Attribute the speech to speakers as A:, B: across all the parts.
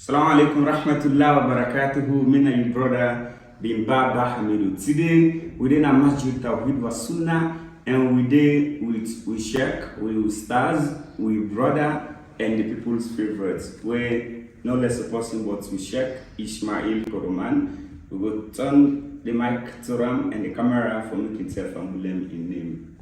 A: Assalamu alaikum rahmatullahi wa barakatuhu. Me and your brother bin Baba Hamidu. Today we in a Masjid Tawheed was Sunna, and we dey with Sheikh, with stars, with brother, and the people's favorites. We no less a person but with Sheikh Ismail Koroman. We will turn the mic to Ram and the camera for making self and in name.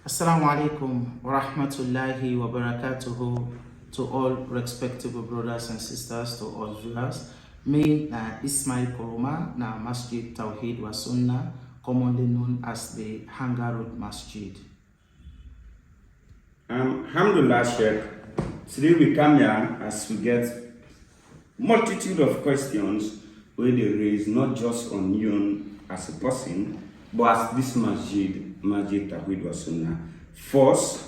B: Assalamu alaikum wa rahmatullahi wa barakatuhu to all respectable brothers and sisters, to all viewers. Me na Ismail Koroma na Masjid Tawheed wa Sunna, commonly known as the Hangar Road Masjid.
A: Alhamdulillah, Sheikh. Today we come here as we get multitude of questions where they raise not just on you as a person, but as this Masjid Tawheed wa Sunna. First,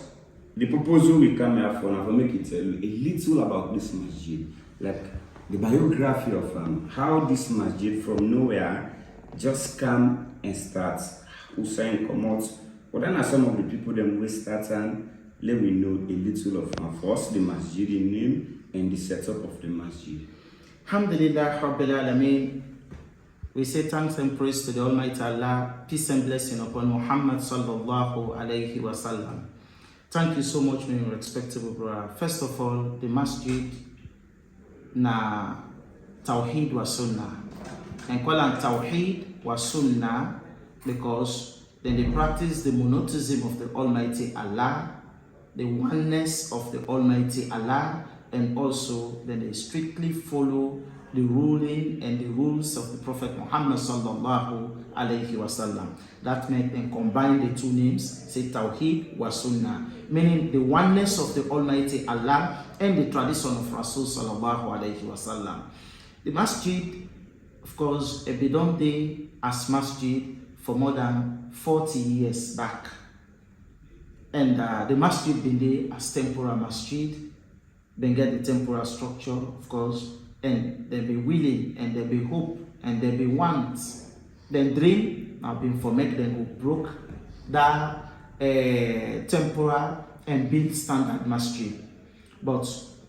A: the proposal we come here for now, for make it tell you a little about this masjid, like the biography of how this masjid from nowhere just come and start. Hussein come out. But then are some of the people them we start and let we know a little of first the masjid in name and the setup of the masjid.
B: Alhamdulillah Rabbil Alameen. We say thanks and praise to the Almighty Allah, peace and blessing upon Muhammad sallallahu alayhi wa sallam. Thank you so much, my respectable brother. First of all, the masjid na Tawheed wa Sunnah. And call it Tawheed wa Sunnah because then they practice the monotheism of the Almighty Allah, the oneness of the Almighty Allah, and also then they strictly follow the ruling and the rules of the Prophet Muhammad sallallahu alayhi wa sallam. That meant then combine the two names, say Tawheed wa Sunnah, meaning the oneness of the Almighty Allah and the tradition of Rasul sallallahu alayhi wa sallam. The masjid, of course, a bidon day as masjid for more than 40 years back. And the masjid been there as temporary masjid, then get the temporary structure, of course, and there be willing, and there be hope, and there be want. Then dream, have been for make them go broke that temporal and build standard masjid. But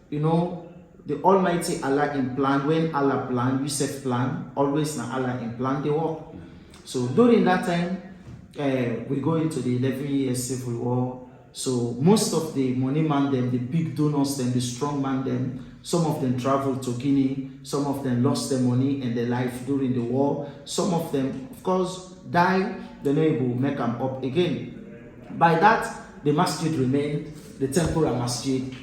B: you know, the Almighty Allah in plan, when Allah plan, Yusuf plan, always na Allah in plan they work. So during that time, we go into the 11 years civil war. So most of the money man them, the big donors them, the strong man them, some of them traveled to Guinea, some of them lost their money and their life during the war. Some of them, of course, died, the neighbor will make them up again. By that, the masjid remained the temporary masjid,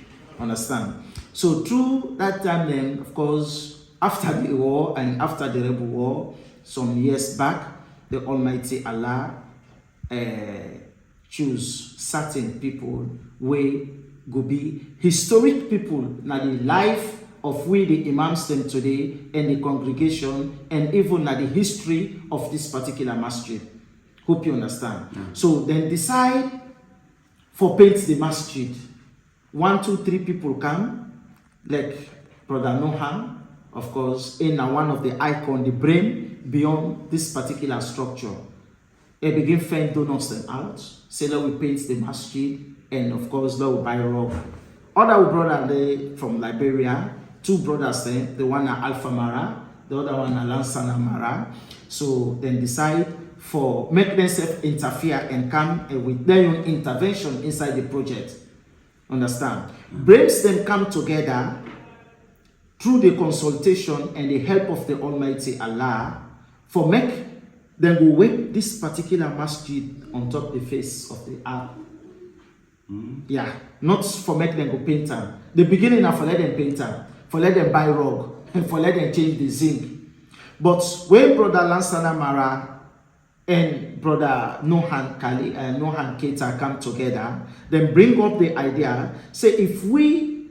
B: understand? So through that time then, of course, after the war and after the rebel war, some years back, the Almighty Allah choose certain people way go be historic people na the life of we the imams them today and the congregation and even na the history of this particular masjid. Hope you understand. So then decide for paint the masjid. 1, 2, 3 people come, like Brother Nohan, of course, in one of the icon, the brain beyond this particular structure. They begin find donors them out. Say let we paint the masjid, and of course let we buy rock. Other brother they from Liberia, 2 brothers there, the one at Alpha Mara, the other one at Lansana Mara. So then decide for make themselves interfere and come with their own intervention inside the project. Understand? Brains them come together through the consultation and the help of the Almighty Allah for make then go wake this particular masjid on top the face of the earth. Yeah, not for make them go paint them. The beginning are for let them paint them, for let them buy rug, and for let them change the zinc. But when Brother Lansana Mara and Brother Nohan Keita come together, then bring up the idea, say if we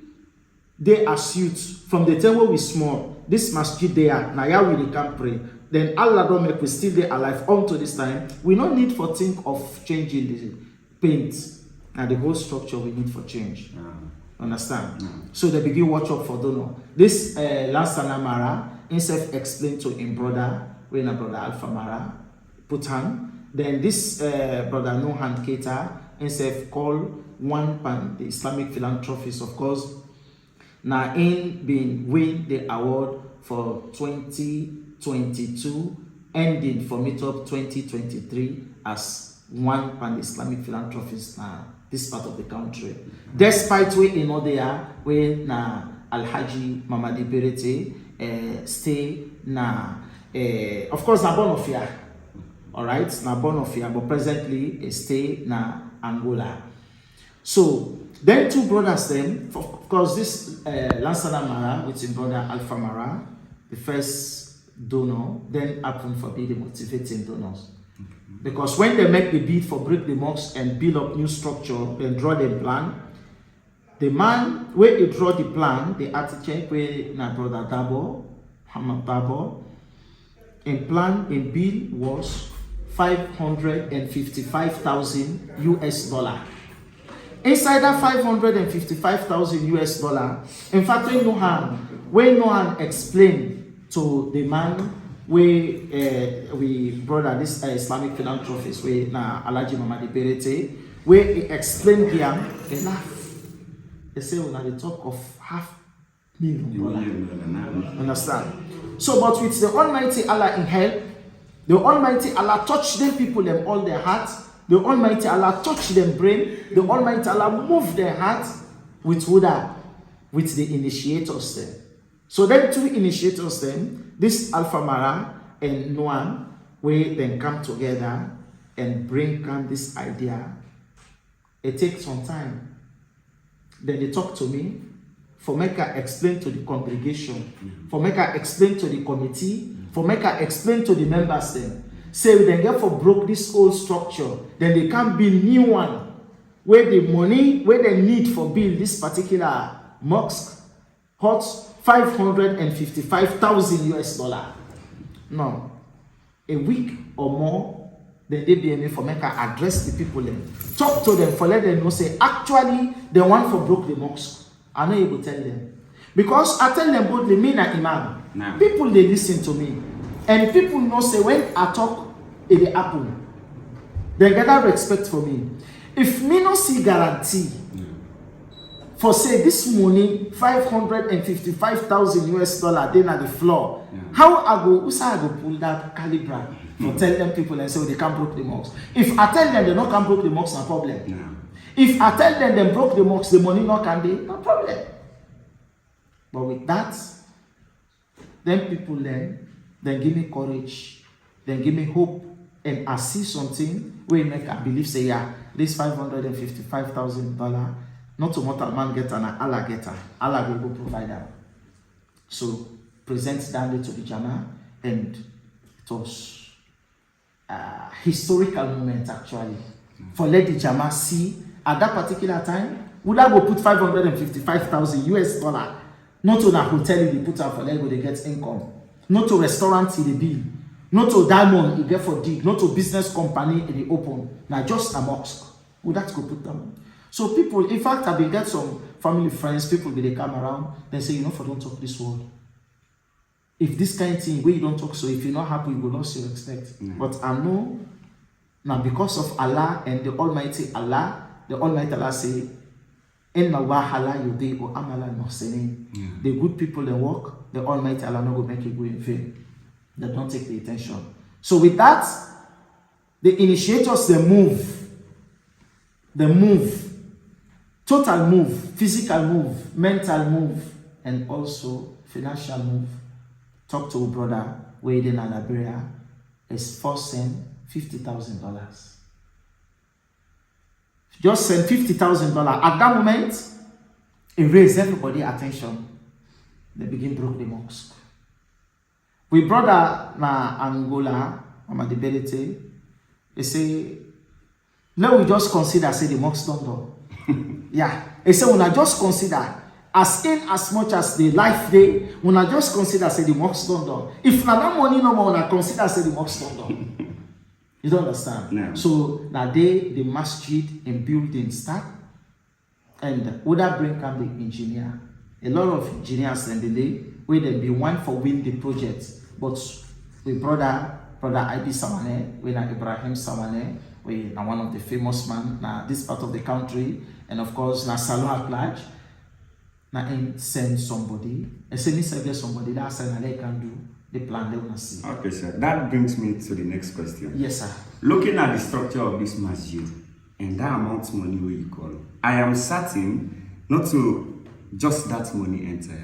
B: they as youth from the time when we small, this masjid there, now yeah we can pray. Then Allah don't make we still there alive unto this time. We don't need for think of changing the paint and the whole structure we need for change. Understand? So they begin watch up for donor. This Lansana Mara himself explained to him brother, when a brother Alpha Mara put on. Then this brother Nohan Keita himself called one pan the Islamic philanthropist, of course. na in been win the award for 2022 ending for meetup 2023 as one pan-Islamic philanthropist na this part of the country. Despite we in there, we na Alhaji Mamadi Berete stay na of course na born of here, all right, na born of here, but presently stay na Angola. So then two brothers then, of course this Lansana Mara with his brother Alpha Mara, the first donor, then happened for being the motivating donors. Because when they make the bid for break the mosque and build up new structure and draw the plan, the man where he draw the plan, the architect where na brother Dabo, Muhammad Dabo, in plan in bill was $555,000 US. Inside that $555,000 US, in fact, when Nohan explained to the man we brother this Islamic philanthropist we na Alhaji Mamadi Berete, where he explained here, they laugh. They say when they talk of $500,000. Understand? So, but with the Almighty Allah in help, the Almighty Allah touch them people them all their hearts. The Almighty Allah touch them brain. The Almighty Allah move their hearts with Huda, with the initiators them. So then two initiators then, this Alpha Mara and Noam, where then come together and bring this idea. It takes some time. Then they talk to me, for make I explain to the congregation, for make I explain to the committee, for make I explain to the members then. Say we then get for broke this old structure, then they can build new one, where the money, where they need for build this particular mosque, hot $555,000 US. Now, a week or more, then they be able for make I address the people then. Talk to them for let them know, say, actually, the one for broke the mosque. I'm not able to tell them. Because I tell them both the me and imam. No. People, they listen to me. And people know, say, when I talk, it happen. They gather respect for me. If me no see guarantee, for say this morning $555,000 US then at the floor. How I go pull that caliber for tell them people and say they can't broke the mosque. If I tell them they not can broke the mosque, no problem. If I tell them they broke the mosque, the money not can be, no problem. But with that, then people then give me courage, then give me hope, and I see something where make I believe say yeah, this $555,000. Not to mortal man get an Allah get her. Allah will go provide her. So present down to the Jama, and it was a historical moment actually. For let the Jama see at that particular time, would I go put $555,000 US? Not to a hotel they put out for let go they get income. Not to restaurant they bill. Not to diamond you get for dig. Not to business company they open. Now just a mosque. Would that go put them? So people, in fact, I've been get some family friends, people they come around, they say, for don't talk this word. If this kind of thing where you don't talk, so if you're not happy, you will lose your respect. But I know now because of Allah and the Almighty Allah say, Inna wahala yudi o amala muhsinin. The good people they work, the Almighty Allah not going to make it go in vain. They don't take the attention. So with that, the initiators they move. Total move, physical move, mental move, and also financial move. Talk to a brother where in Liberia is first send $50,000. Just send $50,000. At that moment, it raised everybody's attention. They begin broke the mosque. We brother na Angola, Mamadi Berete, they say, now we just consider say the mosque don't do. Yeah, they say when I just consider as much as the life day, when I just consider say the mosque don't do. If na that money no more, when I consider say the mosque don't do. You don't understand? No. So now the masjid and building start, and other bring come the engineer. A lot of engineers in the day where they be one for win the project, but we brother Ibi Samane, we na Ibrahim Samane. We are one of the famous man na this part of the country, and of course na Salon Plage. Now send somebody, and say me get somebody that send they can do the plan they wanna see.
A: Okay, sir. That brings me to the next question.
B: Yes, sir.
A: Looking at the structure of this masjid and that amount of money where you call, I am certain not to just that money enter.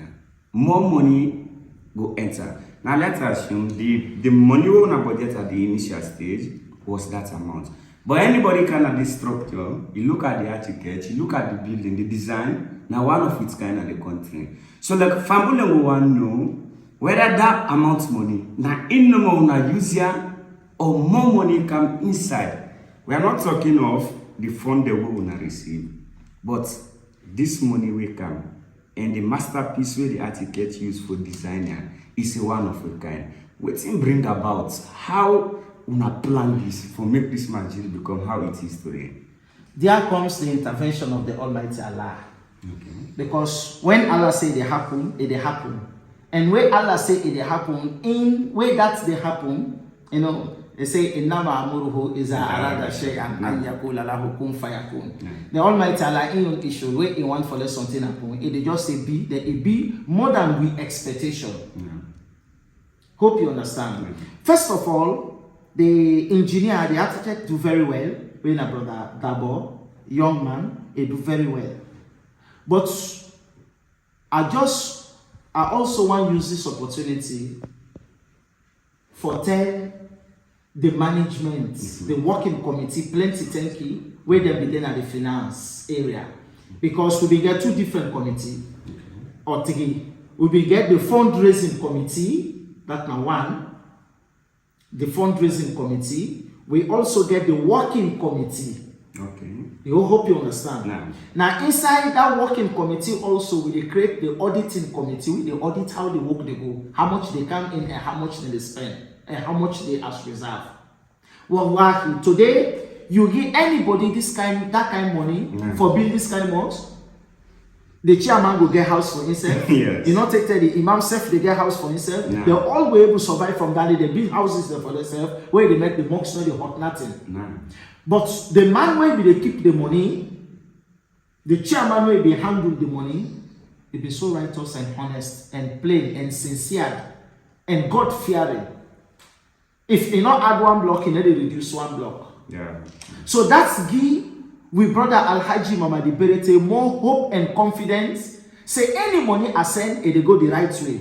A: More money go enter. Now let's assume the money we on budget at the initial stage was that amount. But anybody can at this structure, you look at the architect, you look at the building, the design, now one of its kind of the country. So like family will want to know whether that amount of money now in no more na user or more money come inside. We are not talking of the fund that we will receive, but this money will come and the masterpiece where the architect used for designer is a one of a kind. What's it bring about? How una plan this for make this masjid become how it is today?
B: There comes the intervention of the Almighty Allah.
A: Okay.
B: Because when Allah say they happen, it they happen. And when Allah say it they happen, in way that they happen, you know, they say innama amuruhu iza arada shay'an an yakula lahu kun fayakun. The Almighty Allah in an issue where he want for let something happen, it they just say be, that it be more than we expectation. Hope you understand. First of all, the engineer, the architect do very well. When a brother Dabo, young man, he do very well. But I also want to use this opportunity for tell the management, the working committee, plenty thank you, where they be then at the finance area. Because we get two different committees, or three. We get the fundraising committee, that's now one, the fundraising committee. We also get the working committee.
A: Okay.
B: You hope you understand. Now inside that working committee also we create the auditing committee. We audit how the work they go, how much they come in and how much they spend and how much they as reserve. Well, today you give anybody that kind of money for build this kind of mosque. The chairman will get house for himself.
A: Yes.
B: You not take the imam self, they get house for himself. They all will able to survive from that. They build houses there for themselves where they make the mosque not the hot nothing. But the man where they keep the money, the chairman where they handle the money, they be so righteous and honest and plain and sincere and God fearing. If they not add one block, they reduce one block. So that's we brother Al-Haji Mamadi Berete more hope and confidence. Say any money I send, it go the right way.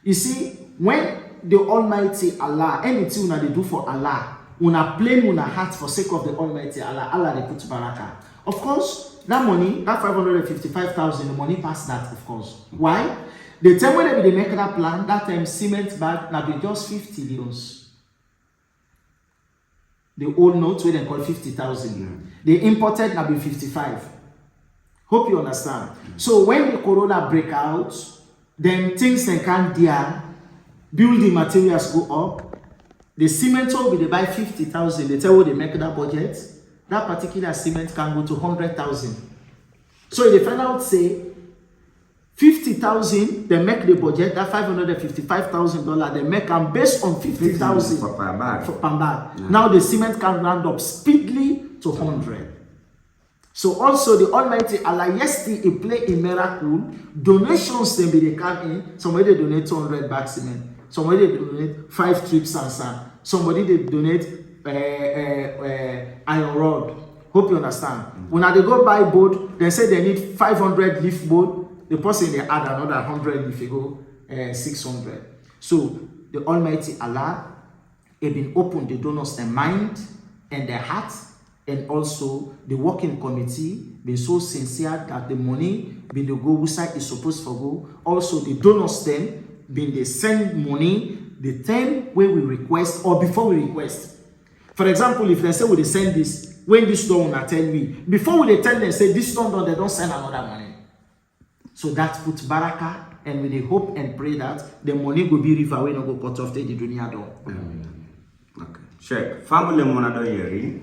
B: You see, when the Almighty Allah, anything they do for Allah, una plain una heart for sake of the Almighty Allah, Allah they put barakah. Of course, that money, that 555,000, the money past that, of course. Why? The time when they make that plan, that time cement bag now be just 50 euros. The old notes where they call 50,000. The imported now be 55. Hope you understand. So when the corona break out, then things they can't deal, building materials go up. The cement will be they buy 50,000. They tell you they make that budget. That particular cement can go to 100,000. So if they find out say 50,000, they make the budget, that $555,000, they make them based on 50,000
A: for per
B: bag. Now the cement can round up speedily to 100. So also the Almighty Allah, yesterday He play a miracle. Donations they come in. Somebody they donate 200 bags cement. Somebody they donate 5 trips and sand. Somebody they donate iron rod. Hope you understand. When they go buy boat, they say they need 500 leaf boat. The person they add another 100 if you go 600. So the Almighty Allah have been open the donors their mind and their heart, and also the working committee been so sincere that the money been the go side is supposed to go. Also the donors then been they send money the time when we request or before we request. For example, if they say we send this, when this don't tell me, before we tell them say this don't, they don't send another money. So that puts barakah, and we hope and pray that the money will be river when go cut off the dunya door.
A: Okay. Check. Family monado yeri.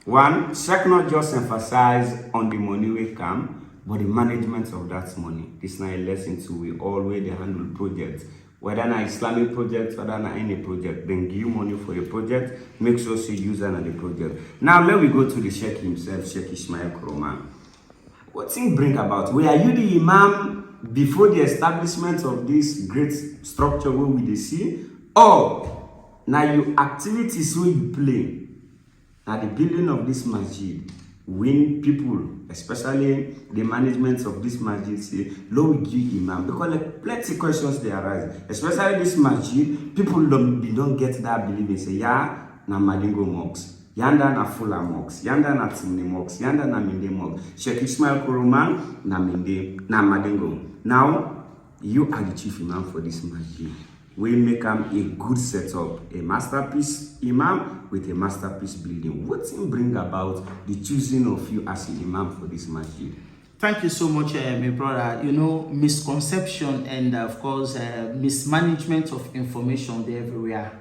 A: One, check not just emphasize on the money we come, but the management of that money. This is not a lesson to we always handle projects. Whether an Islamic project, whether any project, then give you money for a project, make sure you use that on the project. Now let me go to the Sheikh himself, Sheikh Ismail Kroman. What thing bring about? Were you the imam before the establishment of this great structure where we see? Or now your activities wey you play na the building of this masjid when people, especially the management of this masjid, say lo we give imam, because like plenty questions they arise, especially this masjid, people don't get that belief. They say yeah na Madingo mosque, yanda na Fula mosque, yanda na Timni mosque, yanda na Minde mosque, Sheikh Ismail Kuruman na Minde na Madingo. Now you are the chief imam for this masjid. We make him a good setup, a masterpiece imam with a masterpiece building. What will bring about the choosing of you as an imam for this masjid?
B: Thank you so much, my brother. You know, misconception and of course mismanagement of information there everywhere.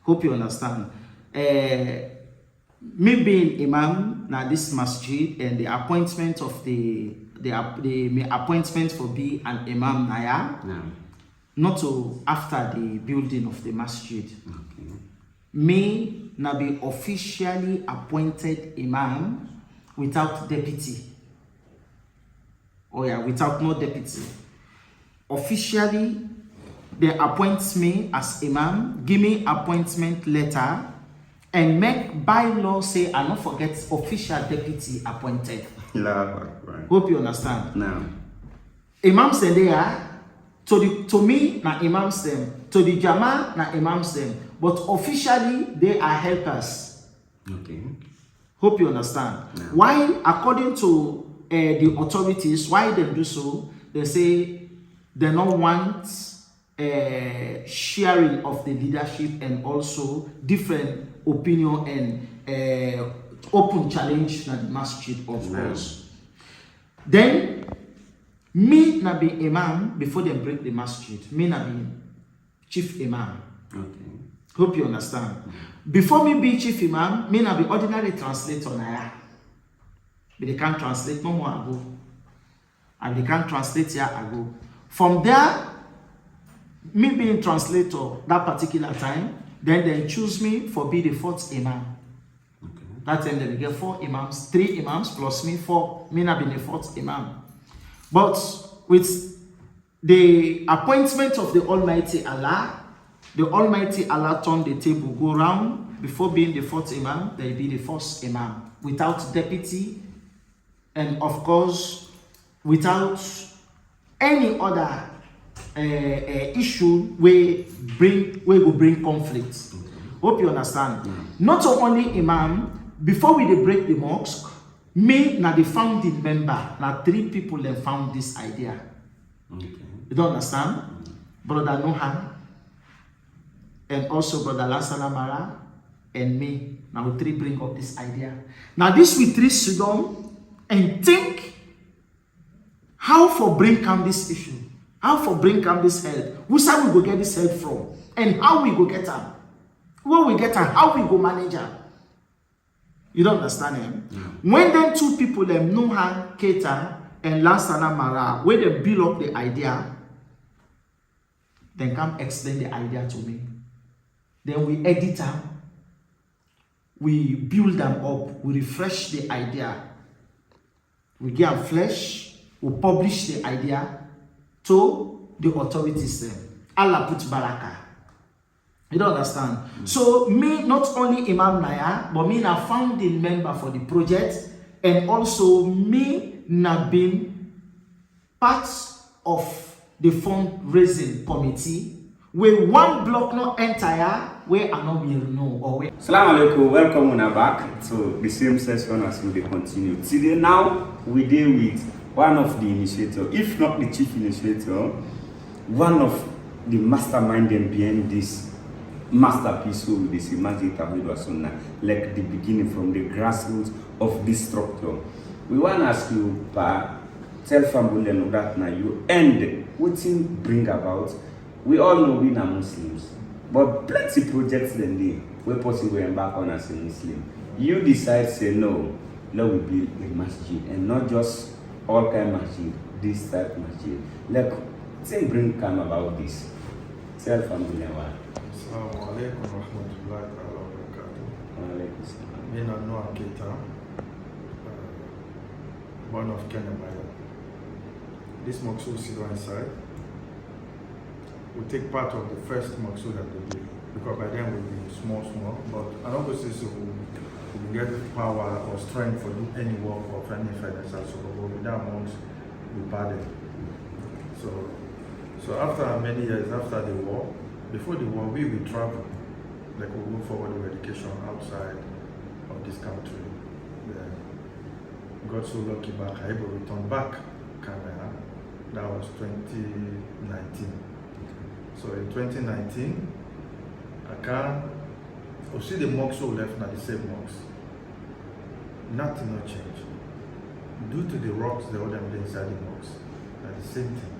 B: Hope you understand. Me being imam now this masjid and the appointment of the appointment for be an imam naya. Not to after the building of the masjid. Okay. Me na be officially appointed imam without deputy. Oh yeah, without no deputy. Officially, they appoint me as imam, give me appointment letter, and make bylaw say I not forget official deputy appointed.
A: Right.
B: Hope you understand.
A: Now,
B: imam say they are. To me, na imams them. To the Jama, na imams them. But officially, they are helpers.
A: Okay.
B: Hope you understand.
A: Yeah.
B: Why, according to the authorities, why they do so? They say they don't want sharing of the leadership and also different opinion and open challenge na the masjid, of course. Then, me na be imam before they break the masjid. Me na be chief imam.
A: Okay.
B: Hope you understand. Before me be chief imam, me na be ordinary translator na. But they can't translate no more ago. And they can't translate here ago. From there, me being translator that particular time, then they choose me for be the fourth imam.
A: Okay.
B: That time they get 4 imams, 3 imams plus me 4. Me na be the fourth imam. But with the appointment of the Almighty Allah turned the table, go round. Before being the fourth imam, they be the first imam without deputy, and of course without any other issue where will bring conflict. Hope you understand. Not only imam, before we break the mosque, me na the founding member, na 3 people that found this idea.
A: Okay.
B: You don't understand? Brother Nohan, and also Brother Lansana Mara, and me. Now we 3 bring up this idea. Now this we 3 sit down and think how for bring come this issue, how for bring come this help. Who side we go get this help from, and how we go get her, where we get her, how we go manage her. You don't understand him? Yeah. When them 2 people, them Nohan Keita and Lansana Mara, when they build up the idea, then come explain the idea to me. Then we edit them, we build them up, we refresh the idea, we give them flesh, we publish the idea to the authorities. Then Allah put baraka. You don't understand? So me, not only Imam Naya, but me na founding member for the project, and also me na been part of the fundraising committee where 1 block not entire where I not will know or where.
A: Assalamu alaikum, welcome on back to the same session as we continue. Today now we deal with one of the initiators, if not the chief initiator, one of the mastermind behind this masterpiece who they say Masjid Tawheed wa Sunna, like the beginning from the grassroots of this structure. We want to ask you, Pa, tell family that now you end what thing bring about. We all know we are Muslims, but plenty projects then they where possible embark on as a Muslim. You decide say no, let we build a masjid and not just all kind of masjid, this type masjid. Like thing bring come about this. Tell family why.
C: Assalamu alaikum warahmatullahi wabarakatuh. Mina Noah Keita, born of Kenya. This mosque sit inside. We take part of the first mosque that we did, because by then we'll be small, but I don't go say so we get power or strength for do any work of any financial support, but with that mosque we padded. So after many years after the war, before the war, we will travel, like we move forward with education outside of this country. Yeah. Got so lucky back, I able to return back Canada. That was 2019. So in 2019, I can see the mosque so left now the same mosque. Nothing no change. Due to the rocks they hold them inside the mosque, are the same thing.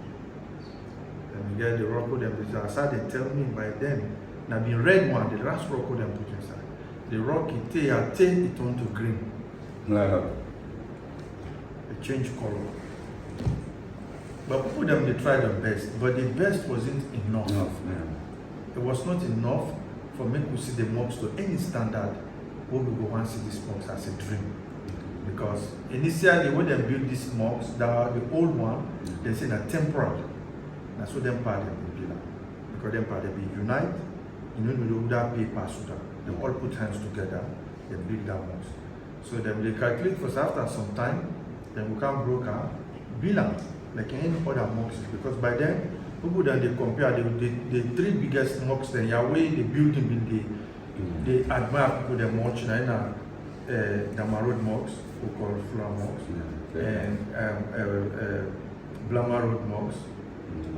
C: And we get the rock them inside. They tell me by then, now the red one, the last rock them put inside. The rock it turned to green. It changed color. But people them they tried their best, but the best wasn't enough. It was not enough for me to see the mosque to any standard where we go and see this mosque as a dream. Because initially when they built this mosque, the old one, they said a temporary. That's what them part them be like. Because them part they be unite, you know that paper so that they all put hands together, they build that mosque. So then they calculate for after some time, then we can broke out, build like any other mosques, because by then people then they compare the three biggest mosques then Yahweh the building they admire people they much now the Marod Mosque, we call Fula Mosque, and Blama Road Mosque,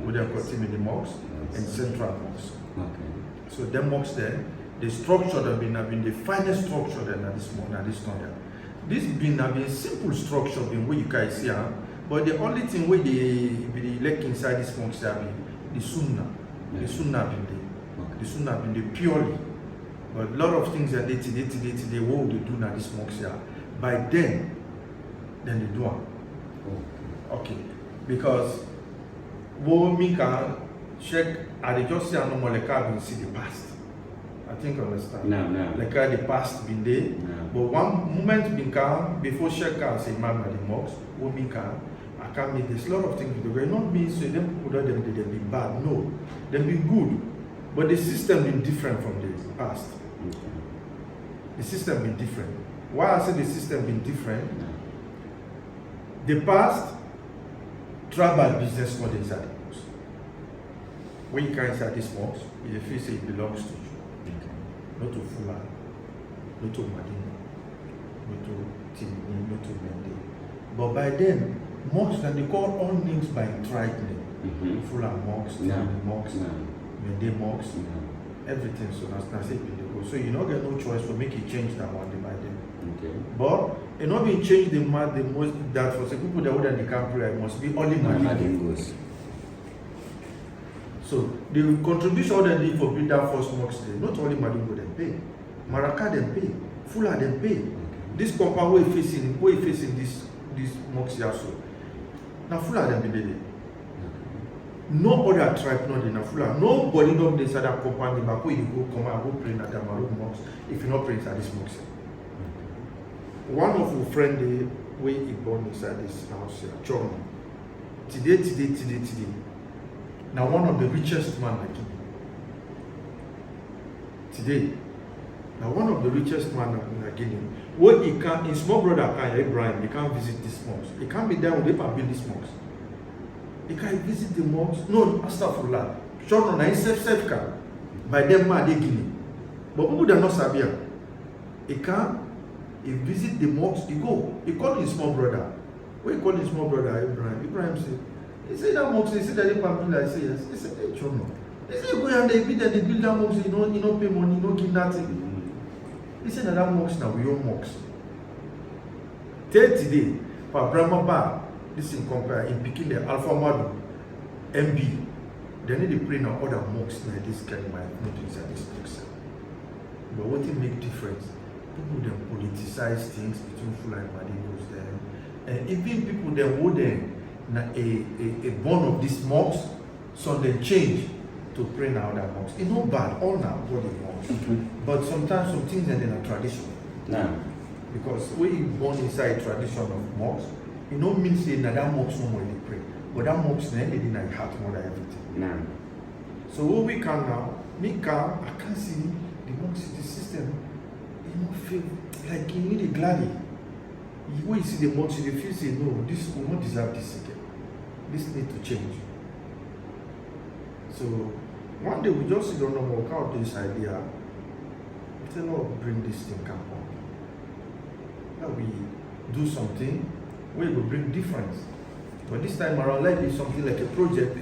C: we then call Timidi Mosque, and Central Mosque. So them mosques there, the structure have been the finest structure then at this moment, this time. This have been simple structure been where you guys see. But the only thing where they like inside this mosque have the Sunna. The Sunna been there. The Sunna been there purely. But a lot of things that they today what they do now this mosque here. By then they do it. Okay. Because what me can check I just see no more like I been see the past. I think you understand.
A: No.
C: Like the past been there.
A: No.
C: But one moment been calm before check can say man at the mosque, what me can I can't make this. A lot of things because not mean so them people that them they be bad. No, they be good. But the system been different from the past. The system been different. Why I say the system been different? The past tribal business not inside the mosque. When you come inside this mosque, you feel say it belongs to you. Not to Fula, not to Madina, not to Timini, not to Mende. But by then, mosques that they call all names by tribe name. Fula mosques, Timini mosques, Mende mosques, everything. So that's it. So you don't get no choice to make it change that one by them. But it not being changed the most that for some people that wouldn't the camp prayer must be only Madingos. So the contribution that they for build that first mosque there, not only Madingo them pay, Maraka them pay, Fula them pay. This compound way facing this mosque also. Now Fula them be there. No other tribe not in Fula. Nobody not inside that compound but where you go come and go pray at the Marok mosque if you not pray inside this mosque. One of our friend there where he born inside this house here, John. Today. Now one of the richest man like him. Today. Now one of the richest man like him. What he can, his small brother can Abraham, he can't visit this mosque. He can't be there with him and build this mosque. He can't visit the mosque. No, astaghfirullah. Sure, no, self can. By them man they Guinea. But people that not Sabia. He can't. He visit the mosque. He go. He call his small brother. When he call his small brother Abraham, Abraham said. He said that mosque, he said that they pamphlet, I say yes. He said, hey, Chono. He said, go and they build that mosque, you don't pay money, you don't give nothing. He said that mosque now, we own mosque. Till today, for Brahma Bar, this in compare, in picking the Alpha Madu, MB, they need to pray now other mosques like this can not inside this mosque. But what it make difference? People then politicize things between Fula and Madingos there. And even people then would then a born of this mosque, so they change to pray now that mosque. It's not bad, all now what they want. But sometimes some things are in a tradition.
A: No.
C: Because we born inside tradition of mosque, it don't mean say that mosque no more they pray. But that mosque they did in heart more than everything.
A: No.
C: So what we can now, I can't see the mosque the system. You don't feel like you need a gladdy. When you see the mosque, you feel say no, this will not deserve this again. This need to change. So one day we just sit down and work out this idea. We say, Lord, bring this thing up. That we do something where it will bring difference. But this time around, like it's something like a project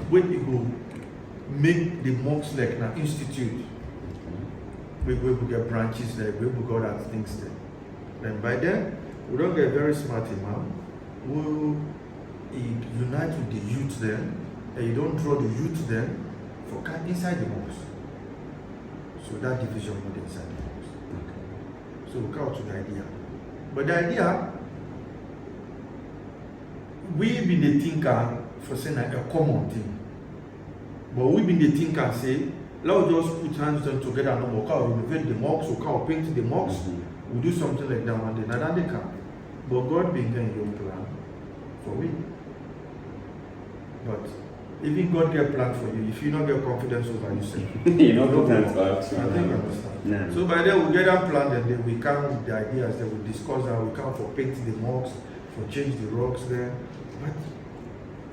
C: where it will make the mosque like an institute. Where we get branches there, where we got that things there. Then by then, we don't get very smart imam. We'll unite with the youth then, and you don't draw the youth then for inside the mosque. So that division will be inside the mosque. Okay. So we come to the idea. But the idea, we've been the thinker for saying a common thing. But we've been the thinker say, let's just put hands together and we'll renovate the mosque, we'll paint the mosque, we'll do something like that one day. Now they can. But God being your plan for we. But even God get plan for you, if you don't get confidence over yourself,
A: you know, confidence.
C: I think understand. So by then we get that plan and then we come with the ideas that we discuss how we come for painting the mosque, for change the rocks there. But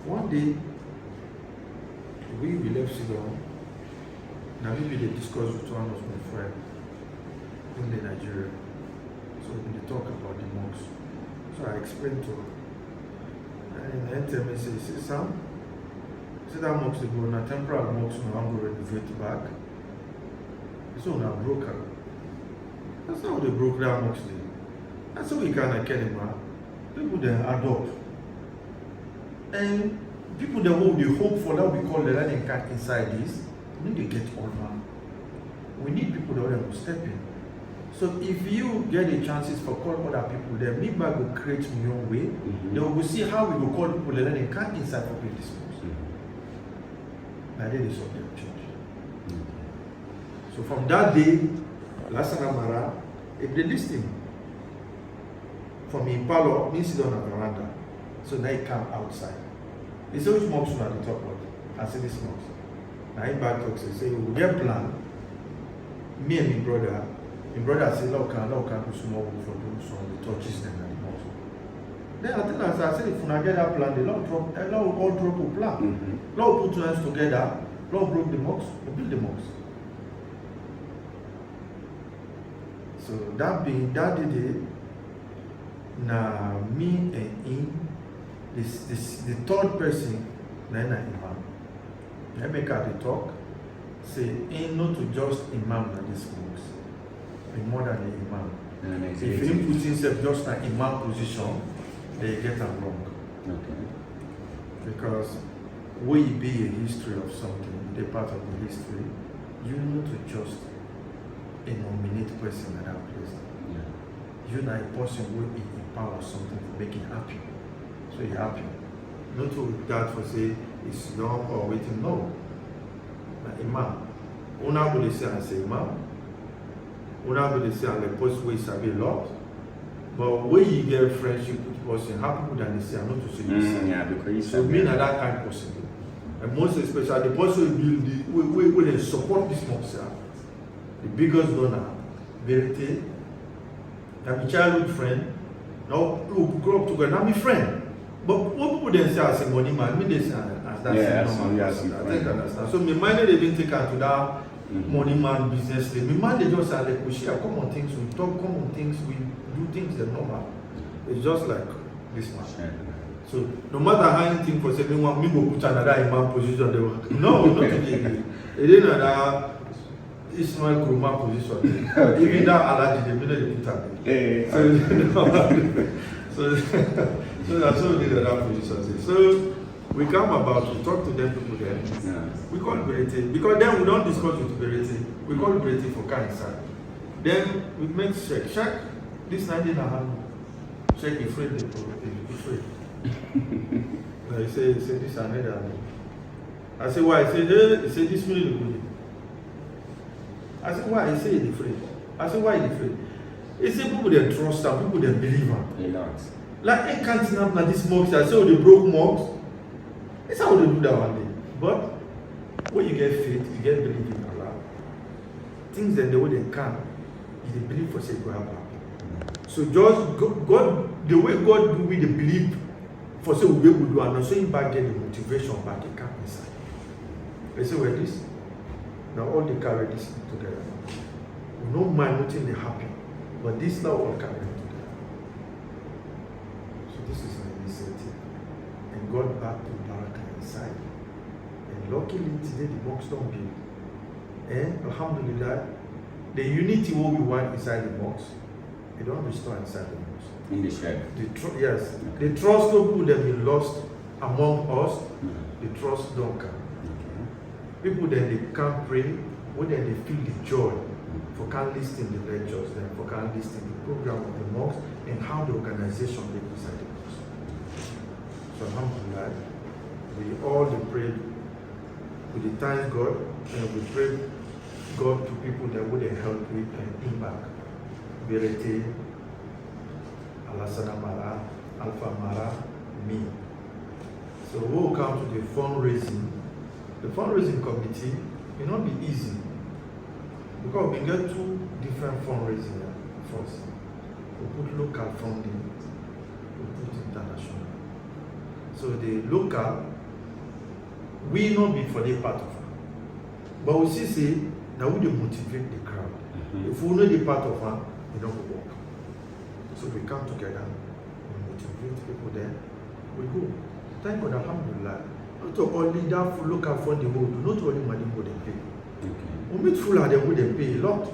C: one day we left sit down. Now maybe they discuss with one of my friends in the Nigeria. So we talk about the mosque. So I explained to her. And then tell me, say Sam, say that mosque they go on a temporal mosque now I'm going to renovate back. So now broken. That's not how they broke that mosque there. That's how we can kill him. People then adopt. And people that hold the hope for that we call the learning cat inside this, we need to get over. We need people that will step in. So if you get the chances for call other people, then me back will create my own way. Then we will see how we will call people that learning cat inside for this mosque. Now that is what they will change. So from that day, last Mara, if they listen from Impalo, me sit on a veranda. So now he come outside. He said, which mosque at the top of it? I said, this mosque. Now he back talks, he said, we get plan. Me and my brother said, look, can do small work for those on the touches them and the mosque. Then I tell us, I said, if we get that plan, the Lord all drop a plan. Lord put two hands together, Lord broke the mosque, we build the mosque. So that day, now me and him, the third person, then imam. I make her the talk, say, ain't not to just imam at this mosque, be more than the imam. If he put himself just an imam position, they get him wrong. Okay. Because we be a history of something, the part of the history, you not to just a nominate person at that place. Yeah. You know a person will empower something to make it happen. So you happy. Not to that for say it's long or waiting. No. But imam. Una will say and say imam. Una will say and the post way sabi a lot. But when you get friendship with person, how people than they say not to say this.
A: Yeah, because
C: so me na that kind of person. And most especially the person will they support this monster. The biggest donor, Verity. I'm a childhood friend. Now we grow up together. Now my friend. But what people then say as a money man, me they say as that normal person. I think I understand. So my mind they didn't take her to that money man business. My mind they just say like we share common things, we talk common things, we do things that normal. It's just like this man. So no matter how anything for say they want me go put another imam position, they will no, not today. It didn't another Ismail Kuruma position. Even that allergy, they didn't put that. So that's what we did at that position. So we come about to talk to them people there. Yeah. We call Berete. Because then we don't discuss with Berete. We call Berete for car inside. Then we make check. This 19 check if afraid the afraid. I say this another. I say why? I say hey, he say this really good. I said why? He say he's afraid. I said why he's afraid? He say people they trust and people they believe him.
A: A lot.
C: Like, I can't snap na this mosque. I say, oh, they broke mosque. It's how they do that one day. But when you get faith, you get belief in Allah. Things that the way they can, is they believe for say go happen. So just God, the way God do with the belief for say we be able to do, and so in back get the motivation back the camp inside. They say, well, this now all they carry this together. We don't mind nothing they happen, but this now all carry it together. So this is an initiative, and God back to Baraka inside. And luckily today the mosque don't build. And Alhamdulillah, the unity what we want inside the mosque, they don't restore inside the mosque.
A: In the shed.
C: Yes, the trust of people that we lost among us, the trust don't come. People that they can't pray, when they feel the joy for can't listen the lectures, then for can't listen the program of the mosque and how the organization live inside the mosque. So alhamdulillah, we all pray, we thank God, and we pray God to people that would help with and impact. Verite, Alasana Mara, Alpha Mara, me. So we'll come to the fundraising. The fundraising committee will not be easy because we get two different fundraising first. We put local funding, we put international. So the local will not be for the part of it. But we see say that we motivate the crowd. If we know the part of it, we don't work. So we come together, we motivate people there, we go. Thank God, alhamdulillah. Not only that for local funding, not only Madingo they pay. We meet full of them, they pay a lot.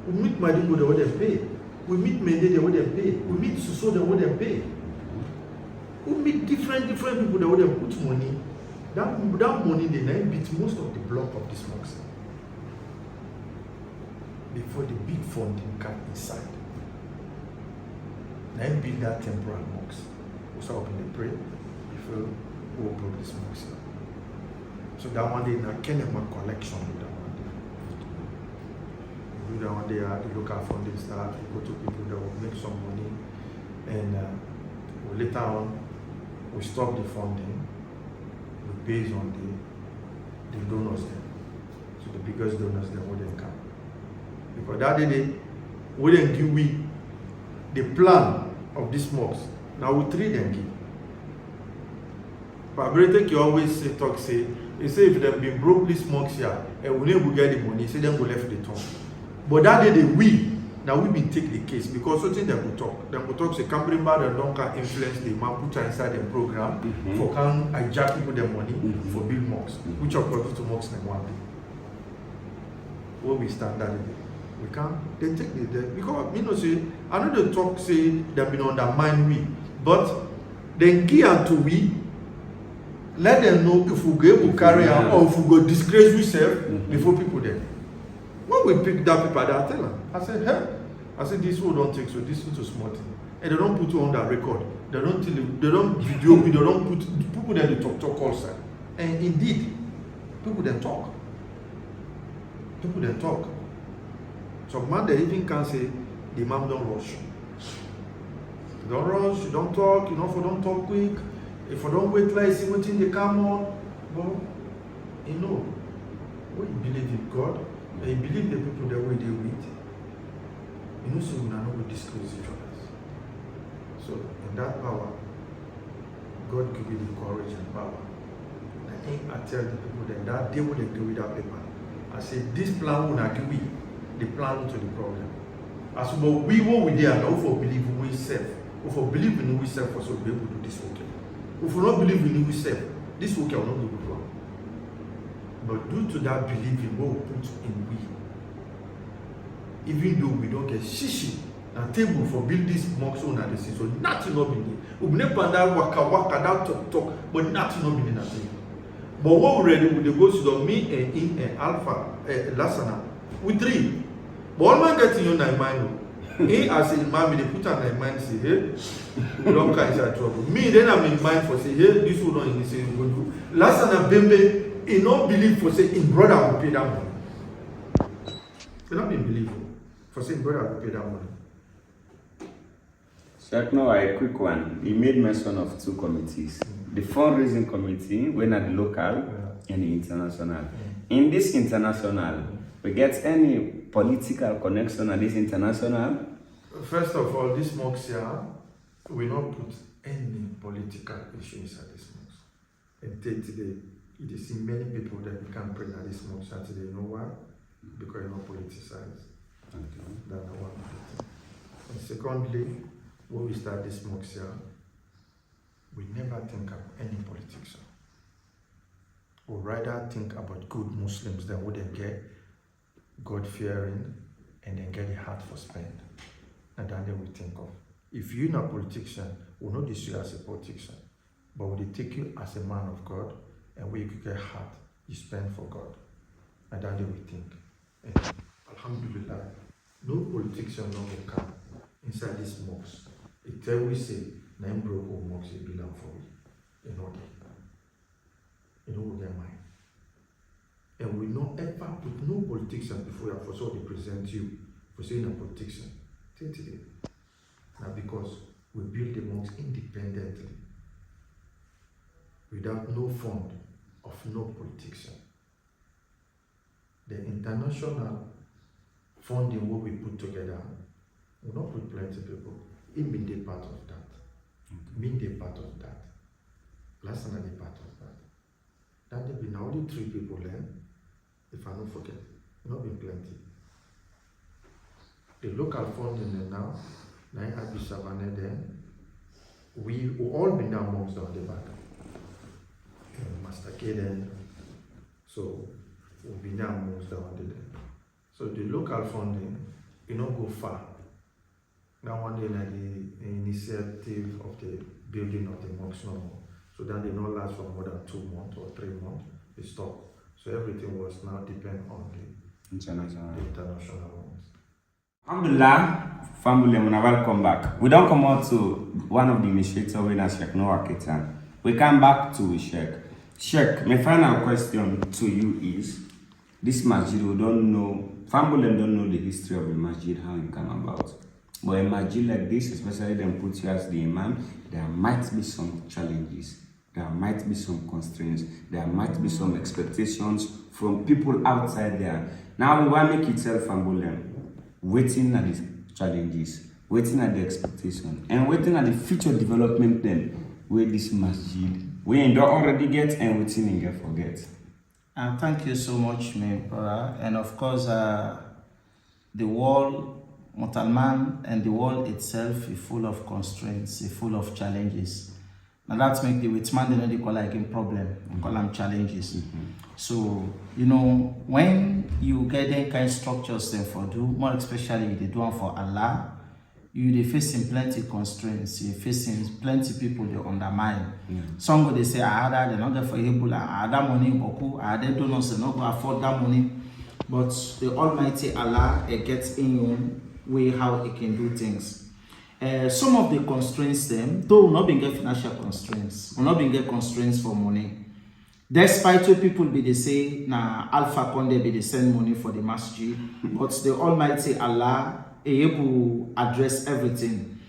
C: We meet Madingo, they pay. We meet Mende, they pay. We meet Suso, they pay. We meet different people, they put money. That money, they now beat most of the block of this mosque. Before the big funding come inside. Now build that temporal mosque. We start open the pray before we open this mosque. So that one day now can have a collection with that one day. We do that one day the local funding start, we go to people that will make some money, and later on we stop the funding based on the donors then. So the biggest donors then wouldn't come. Because that day we didn't give we the plan of this mosque. Now we three them give. But Bretek you always say he say if they been broke this mosque here and we never get the money, say them go left the town. But that day now we been take the case because something they will talk. They will talk say Cambrimba and don't can influence the man put inside the program for can hijack people their money for build mosques, which are probably to mosques in one day. Where we stand that day. We can't. They take the because you know say I know the talk say they been undermine we, but then give to we. Let them know if we go able to carry out or if we go disgrace ourselves before people there. When we pick that people, I tell them, I said, hey, I said this one don't take so this is too small thing, and they don't put you on that record. They don't tell you, they don't video, they don't put people there to talk also. And indeed, people then talk. People then talk. Some man they even can say the imam don't rush. Don't rush, you don't talk, you know, if you don't talk quick, if you don't wait like see what's in the come on, but you know, when you believe in God and you believe the people that way they with, you know so we are not going to disclose each other. So in that power, God give you the courage and power. And I tell the people that they would agree with that paper. I say this plan will not agree. The plan to the problem. As we what we there now for believe in we self, or for believe in we self also be able to do this work. If we not believe in we self, this work will not be able to. But due to that belief in what we put in we, even though we don't get shishi and table for build this mosque on and so nothing not be there. We never that waka that talk, but nothing not be nothing. But what we ready with the go to me and in and Alpha Lasana with three. But all man getting you in mind. He as a man they put on their mind say, hey, we don't kind of trouble. Me then I'm in mind for say, hey, this will not in say go do. Lasana Bembe, he not believe for say his brother will pay that money. He not been believing for say his brother will pay that money.
A: Check now a quick one. He made mention of two committees. The fundraising committee, when at the local and the international. In this international, we get any political connection at this international?
C: First of all, this mosque here, we not put any political issues at this mosque. And today, you see many people that we can't pray at this mosque today. You know why? Because it's not politicized.
A: Okay.
C: That's one thing. And secondly, when we start this mosque here, we never think of any politics. We rather think about good Muslims than would they get God-fearing and then get a heart for spend. And then they will think of. If you're not a politician, we'll not see you as a politician, but we'll take you as a man of God, and where you could get heart, you spend for God. And then they will think. And alhamdulillah, no politician no will come inside this mosque. It tell we say, nine broke or mosque it belong for we. You know that. You know what their mind. And we not ever put no politician before you for so they present you for saying a politician. Today. Now because we build the mosque independently without no fund of no politician. The international funding what we put together, we not put plenty people. It mean they part of that. Mean they part of that. Last time they part of that. That there been only 3 people there, if I don't forget. Not been plenty. The local funding now, Nine Abu Savannah then, we all been down monks down the back. Master Kaden. So we've been down monks down there. So the local funding, you not go far. Now one day like the initiative of the building of the mosque no more. So then they not last for more than 2 months or 3 months. They stop. So everything was now depend on the international ones.
A: Alhamdulillah, family, welcome back. We don't come out to one of the initiators when I Sheikh Noah Ketan. We come back to Sheikh. Sheikh, my final question to you is, this masjid, we don't know, family don't know the history of the masjid, how it came about. But a masjid like this, especially them put you as the imam, there might be some challenges. There might be some constraints. There might be some expectations from people outside there. Now we want to make it self-ambulance. Waiting at the challenges, waiting at the expectation, and waiting at the future development then, where this masjid, we don't already get and waiting and get forget.
B: Thank you so much, my brother. And of course, the world, Mutalman, and the world itself is full of constraints, is full of challenges. And that makes the Whitman, they call like a problem, we call them challenges. So, you know, when you get any kind of structures then for do, more especially they do one for Allah, they facing plenty constraints, you're facing plenty people they undermine. Some go they say, they're not there for able, that money, they don't know, so not go afford that money. But the Almighty Allah, it gets in your way how it can do things. Some of the constraints them, though will not be get financial constraints, will not be get constraints for money. Despite what people be they say, na Alpha Conde be they send money for the masjid, but the Almighty Allah able to address everything.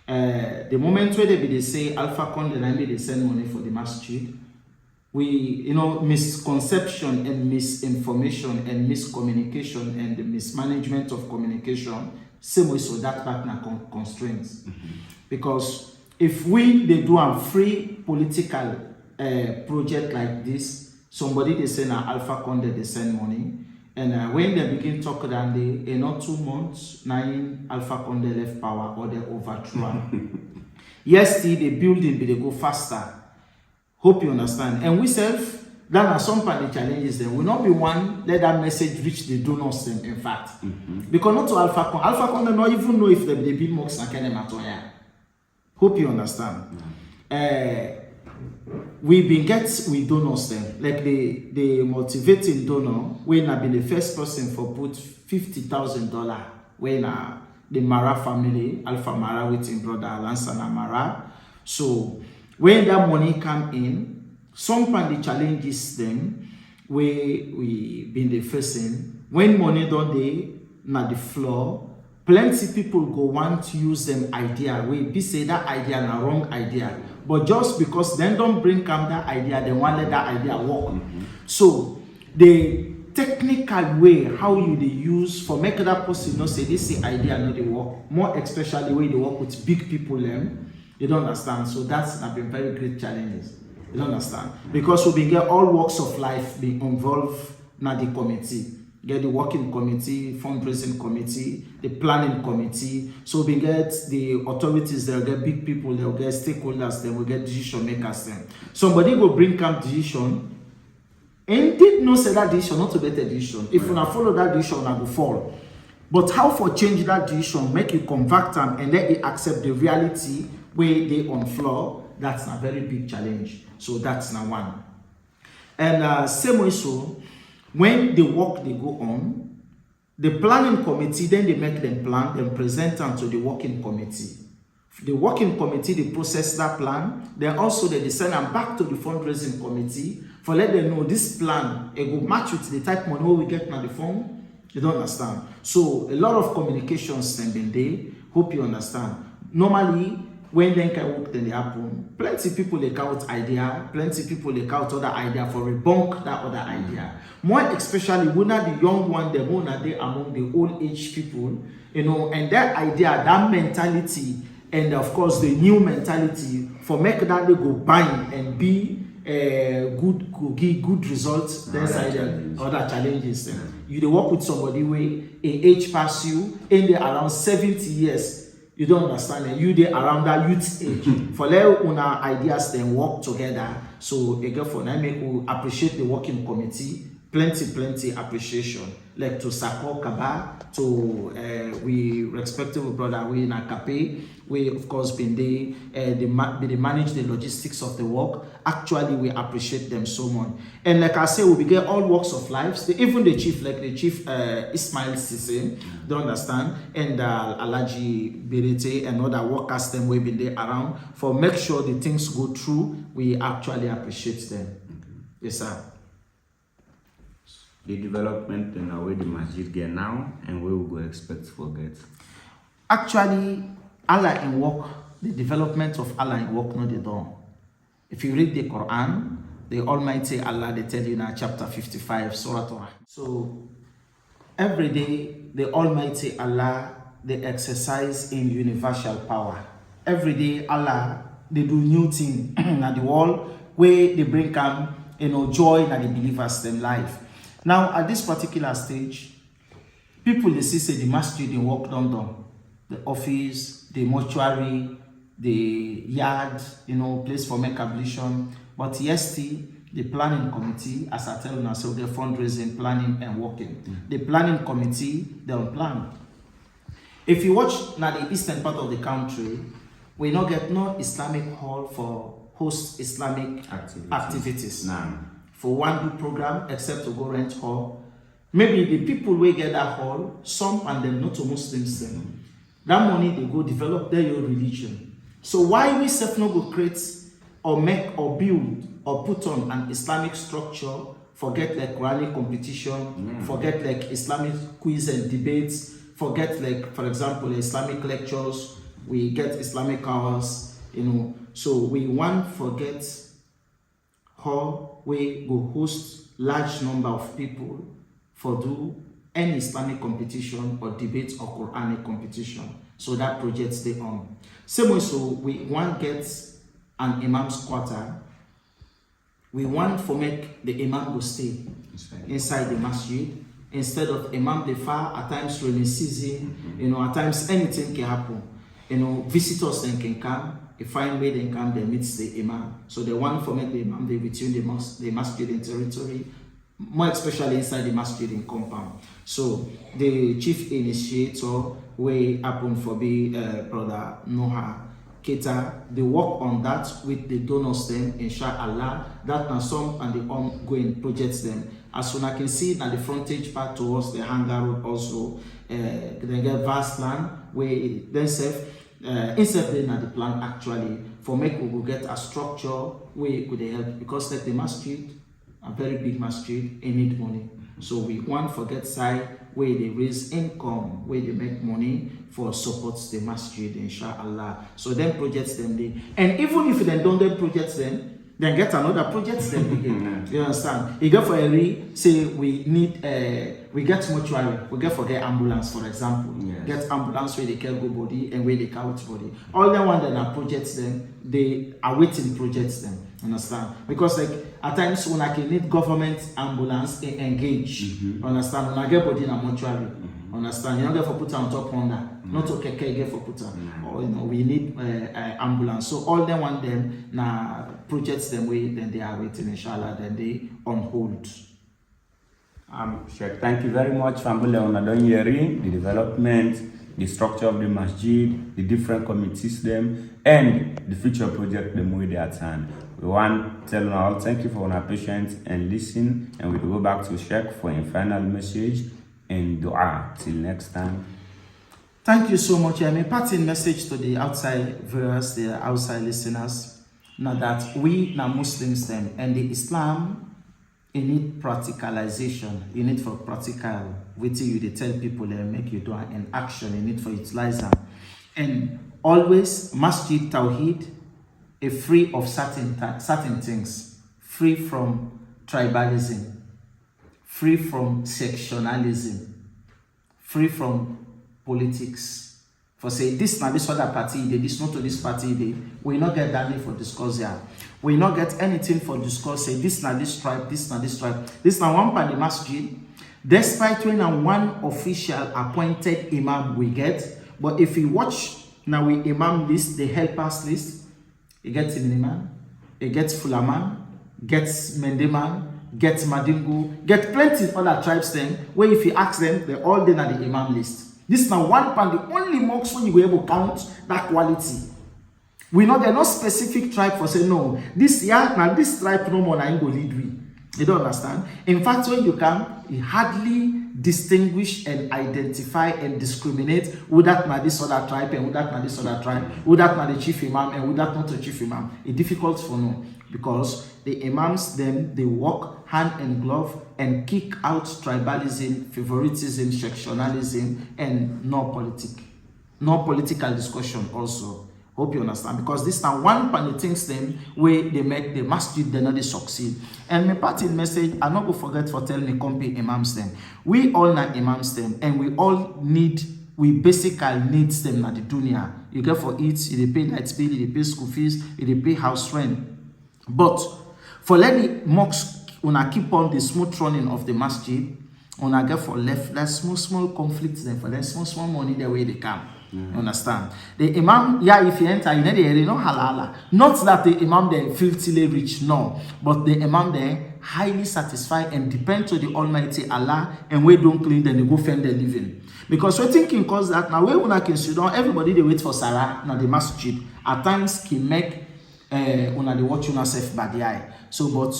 B: The moment where they say Alpha Conde and be they send money for the masjid, we misconception and misinformation and miscommunication and the mismanagement of communication. Same way, so that partner constraints. Because if they do a free political project like this, somebody they send an Alpha Conde, they send money, and when they begin talk, then in not 2 months, 9 Alpha Conde left power or they overthrow. Yes, the building, but they go faster. Hope you understand. And we self. Then at some point the challenges them will not be one let that message reach the donors them in fact. Because not to Alpha Con they not even know if they build mosques and can matoya. Hope you understand. We been get with donors them like the motivating donor when I been the first person for put $50,000 when the Mara family Alpha Mara with him brother Alansana Mara. So when that money come in. Some of the challenges them we been the facing when money don't they na the floor plenty people go want to use them idea. We be say that idea na wrong idea. But just because then don't bring come that idea, they want let that idea work. So the technical way how you they use for make that person not say this idea no they work, more especially the way they work with big people them, you don't understand. So that's have been very great challenges. You don't understand? Because we been get all walks of life be involved na the committee. Get the working committee, fundraising committee, the planning committee. So we get the authorities, they'll get big people, they'll get stakeholders, they will get decision makers. Then somebody will bring come decision. And did not say that decision, not a better decision. If you not follow that decision, I will fall. But how for change that decision, make it convert them and let it accept the reality where they on floor, that's a very big challenge. So that's now one. And same way so, when the work they go on, the planning committee, then they make them plan, then present them to the working committee. The working committee, they process that plan. Then also they send them back to the fundraising committee for let them know this plan, it will match with the type of money we get on the phone. You don't understand. So a lot of communications have been there. Hope you understand. Normally, when they can work, then they happen. Plenty people they count idea, plenty people they count other idea for debunk that other idea. More especially when the young one, the one that they among the old age people, you know, and that idea, that mentality, and of course the new mentality for make that they go bind and be good, give good results. Then other challenges. You they work with somebody where in age pass you, and they around 70 years. You don't understand it. You they around that youth age. For let una ideas then work together. So again for now make we appreciate the working committee. Plenty appreciation. Like to Sako Kaba, to we respectable brother we na Kape, we of course been they manage the logistics of the work. Actually we appreciate them so much. And like I say, we get all walks of life. Even the chief, like the chief Ismail Sise, don't understand, and Alaji Berete and other workers them we been there around for make sure the things go through. We actually appreciate them. Yes, sir.
A: The development in where the masjid get now and where we go expect to get.
B: Actually, Allah in work, the development of Allah in work not the done. If you read the Quran, the Almighty Allah they tell you in chapter 55, Surah Torah. So every day the Almighty Allah they exercise in universal power. Every day Allah they do new thing at the world where they bring joy that the believers them life. Now, at this particular stage, people they see say the masjid they work done. The office, the mortuary, the yard, place for make ablution. But yesterday, the planning committee, as I tell you now, so they're fundraising, planning, and working. The planning committee, they don't plan. If you watch now the eastern part of the country, we not get no Islamic hall for host Islamic activities.
A: Nah.
B: For one do program except to go rent hall. Maybe the people will get that hall, some and them not to Muslims them. That money they go develop their religion. So why we self not go create or make or build or put on an Islamic structure, forget like Quranic competition, forget like Islamic quiz and debates, forget like for example Islamic lectures, we get Islamic hours, so we want forget how we go host large number of people for do any Islamic competition or debate or Quranic competition. So that project stay on. Same way, so we want get an imam's quarter. We want for make the imam go stay inside the masjid instead of imam the far. At times rainy season, at times anything can happen. Visitors then can come. If find way they come, they meet the imam. So they want for make the imam they between the masjid in territory, more especially inside the masjid in compound. So the chief initiator way happen for be brother Noah Keta. They work on that with the donors then, inshallah. That now some and the ongoing projects them. As soon as I can see that the frontage part towards the hangar road also, they get vast land where then safe. Instead of the plan actually for make we will get a structure where it could help because like the masjid, a very big masjid, it need money. So we want forget side where they raise income, where they make money for supports the masjid, inshallah. So then projects them they, and even if they don't then projects them, then get another project them again. You understand? You go for a say we need we get mortuary, we get for get ambulance, for example.
A: Yes.
B: Get ambulance where they can go body and where they couch body. All the one that are projects them, they are waiting projects them. Understand? Because like at times when I can need government ambulance they engage. Understand? When I get body in a mortuary. Understand? You don't get for put on top on that. Not okay, get for put or you know we need ambulance. So all them want them now projects them way, then they are waiting, inshallah, then they on hold.
A: Sheikh, thank you very much, Fambule Onadonyeri, the development, the structure of the masjid, the different committees them, and the future project them way they at hand. We want to tell you all thank you for your patience and listen, and we will go back to Sheikh for a final message and dua. Till next time.
B: Thank you so much. I'm a parting message to the outside viewers, the outside listeners. Now that we now Muslims them and the Islam, you need practicalization. You need for practical. With you, they tell people and make you do an action. You need for utilize them. And always Masjid Tawheed, a free of certain things, free from tribalism, free from sectionalism, free from politics. For say this now this other party they this not to this party they we not get that for discuss here. We not get anything for discuss say this now this tribe, this now this tribe. This now one part the masjid. Despite when one official appointed imam we get, but if you watch now we imam list, the helpers list, it gets imam, it gets Fulaman, gets Mendeman, gets Madingu, get plenty of other tribes then where if you ask them, they all then at the imam list. This now one pan, the only mosque when you were able to count that quality. We know there no specific tribe for say no. This yeah, now this tribe no more na go lead we. You don't understand? In fact, when you come, you hardly distinguish and identify and discriminate who that na this other tribe and who that na this other tribe, who that na the chief imam and who that not the chief imam. It's difficult for no because the imams them they work hand in glove and kick out tribalism, favoritism, sectionalism, and no political discussion also. Hope you understand because this now one panel things them where they make the masjid they not they succeed. And my party message I not go forget for telling the company imams them. We all know imams them and we basically needs them at the dunya. You get for it, they pay light bill, they pay school fees, they pay house rent. But for let the mosque when I keep on the smooth running of the masjid, when I get for left, there's small conflicts then for there's small money the way they come. You understand? The imam, yeah, if you enter in the area, no halala. Not that the imam there filthily rich, no, but the imam there highly satisfied and depend to the Almighty Allah, and we don't clean, then they go fend their living. Because we're thinking cause that now we wanna consider everybody they wait for Sarah now the masjid at times can make una they watch yourself by the eye. So but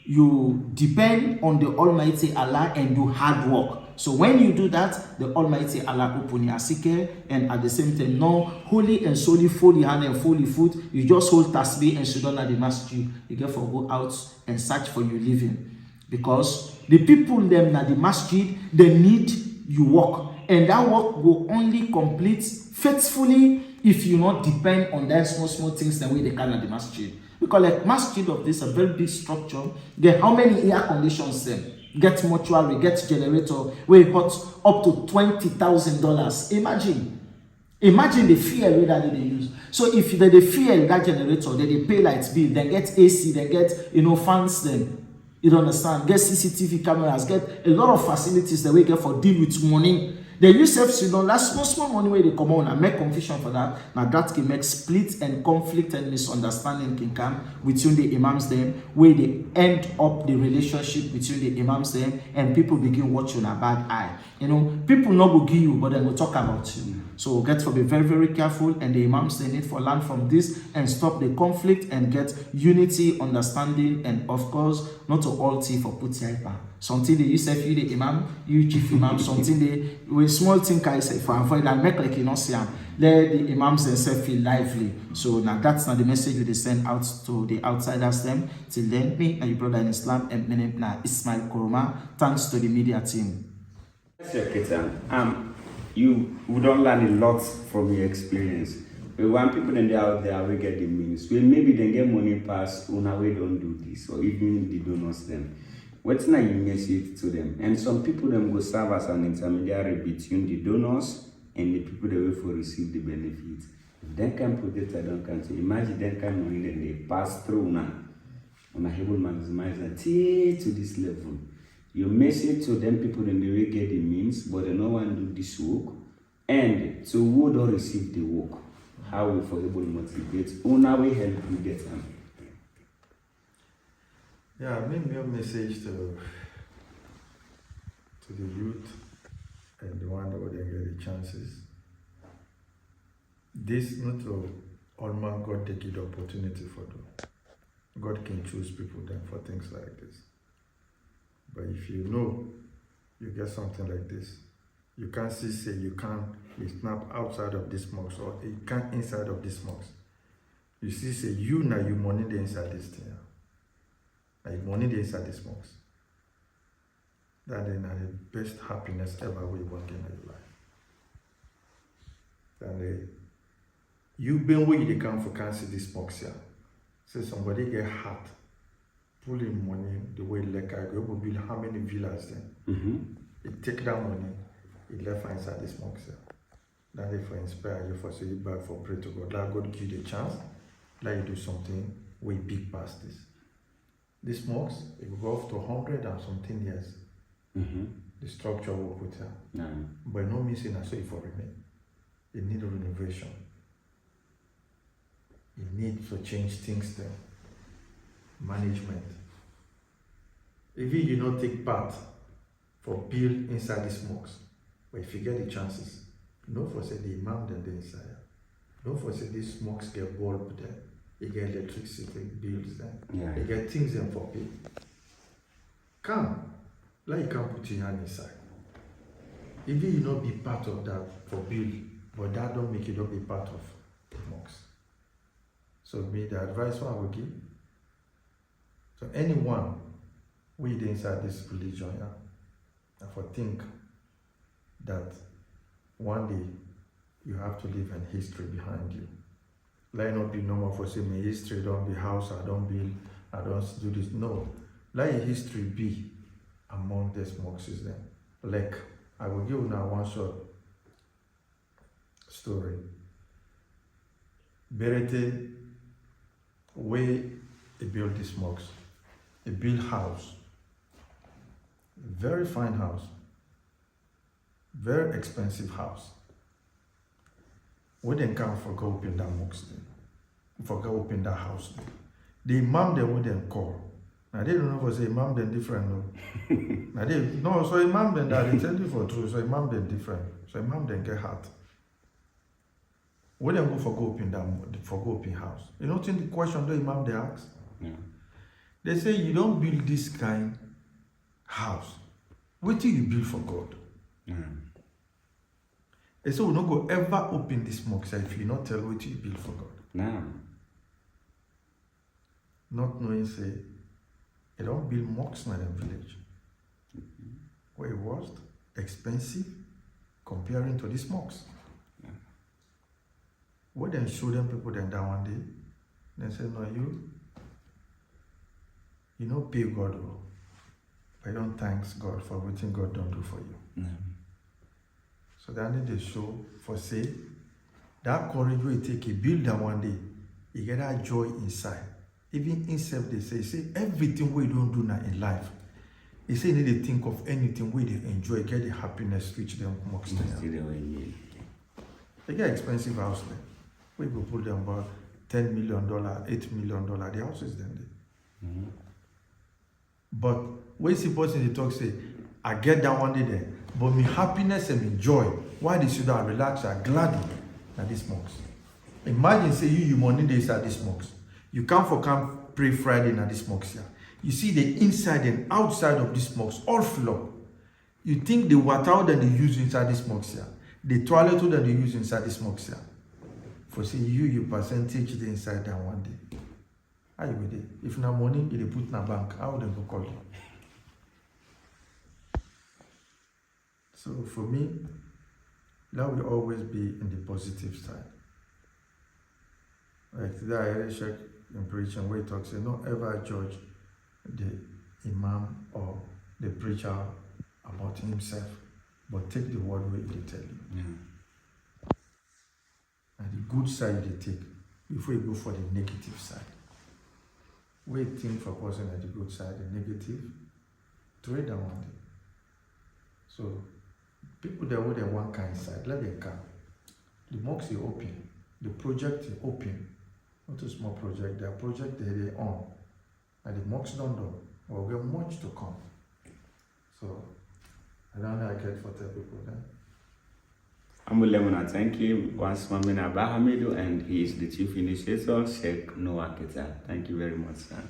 B: you depend on the Almighty Allah and do hard work. So when you do that, the Almighty Allah open your sikeh and at the same time, no holy and solely fully hand and fully foot. You just hold tasbih and sudan at the masjid. You get for go out and search for your living. Because the people them at the masjid, they need you work. And that work will only complete faithfully if you not depend on that small things the way they can at the masjid. Because like masjid of this a very big structure, get how many air conditions them? Get mortuary, get generator, where it costs up to $20,000. Imagine the fuel that they use. So if they fuel that generator, then they pay light bill, then get AC, then get fans, then you don't understand, get CCTV cameras, get a lot of facilities that we get for deal with money. They use that's small money where they come on and make confusion for that. Now that can make split and conflict and misunderstanding can come between the imams them, where they end up the relationship between the imams them and people begin watching a bad eye. People not go give you, but then we'll talk about you. So get to be very, very careful, and the imams, they need for learn from this and stop the conflict and get unity, understanding, and of course, not to all tea for put yaipa. Something they you say you the imam, you chief imam, something they with small thing I say for avoid and make like you know see let the imams themselves feel lively. So now that's not the message we send out to the outsiders them. Till then, me and your brother in Islam and my name now Ismail Koroma. Thanks to the media team.
A: You would don't learn a lot from your experience. We want people in there out there we get the means. Well, maybe they get money pass on we don't do this, or even the donors them. What's not you message to them? And some people them go serve as an intermediary between the donors and the people that will for receive the benefits. If they can protect I don't can imagine they can money and they pass through now. On a able maximize that to this level. You message to them people in the way get the means, but they no one do this work. And to who don't receive the work, how we for able motivate, una we help you get them.
C: Yeah, I mean your message to the youth and the one that would get the chances. This not all man God take it opportunity for them. God can choose people then for things like this. But if you know you get something like this, you can't say you can't snap outside of this mosque or you can't inside of this mosque. You see, say you now you money the inside this thing. Now you money the inside this mosque. That is the best happiness ever we want in your life. And you been where they come for cancer this mosque here. Say somebody get hurt. Pulling money the way like I go build how many villas then? It take that money, it left inside this mosque. That they for inspire you for say you back for pray to God. Let God give you the chance, let you do something way big past this. This mosque, it will go up to 100 and something years. The structure will put here. But no means I say for remain. It need a renovation. It needs to change things there. Management. If you do not take part for build inside this mosque, but if you get the chances, don't for say the imam then the inside. Don't for say this mosque get bulb there, you get electricity bills there, you get things there for people. Come, like you can put your hand inside. If you not be part of that for build, but that don't make you not be part of the mosque. So me the advice I will give. So anyone we inside this religion, and for think that one day you have to leave an history behind you. Let not be normal for saying my history don't be house, I don't build, I don't do this. No. Let your history be among these mosques then. Like I will give you now one short story. Berete, where they built this mosque. A built house, very fine house, very expensive house. We didn't come for go open that mosque, for go open that house. The imam they wouldn't call. Now they don't know if say imam then different no. Now they no, so imam then that they tell you for true. So imam then different. So imam then get hurt. We didn't go for go open that for go open house. You know the question the imam they ask.
A: Yeah.
C: They say you don't build this kind house. What do you build for God? They say we don't go ever open this mosque if you not tell what you build for God. Not knowing say they don't build mosques in the village. Where it was expensive comparing to this mosque. What then show them people then that one day? They say no you know, pay God, but don't thanks God for everything God don't do for you. So then they show for say that courage will take a build that one day, you get that joy inside. Even inside they say everything we don't do now in life. They say they think of anything where they enjoy, get the happiness which them mocks them. They get expensive house there. We go put them about $10 million, $8 million, the houses then there. But when the person they talk say, I get that one day there, but me happiness and me joy. Why they sit down, relax, and gladly at this mosque. Imagine say you money days at this mosque. You come for camp pray Friday at this mosque here. You see the inside and outside of this mosque all full up. You think the water that they use inside this mosque here, the toilet that they use inside this mosque here. For say you percentage the inside that one day. How you with it? If na money you put in a bank, how would they go call you? So for me, that will always be in the positive side. Like today I heard a sheikh in preaching where he talks, say, don't ever judge the imam or the preacher about himself, but take the word where they tell you.
A: Yeah.
C: And the good side they take before you go for the negative side. Wait think for person at the good side, the negative, trade that one day. So people that with the one kind side, let them come. The mosque is open, the project is open. Not a small project, their project they own. And the mosque don't do, or we have much to come. So I don't know I get for tell people then.
A: I thank him once Mamina Bahamidu, and he is the chief initiator, Sheikh Noah Ketal. Thank you very much, sir.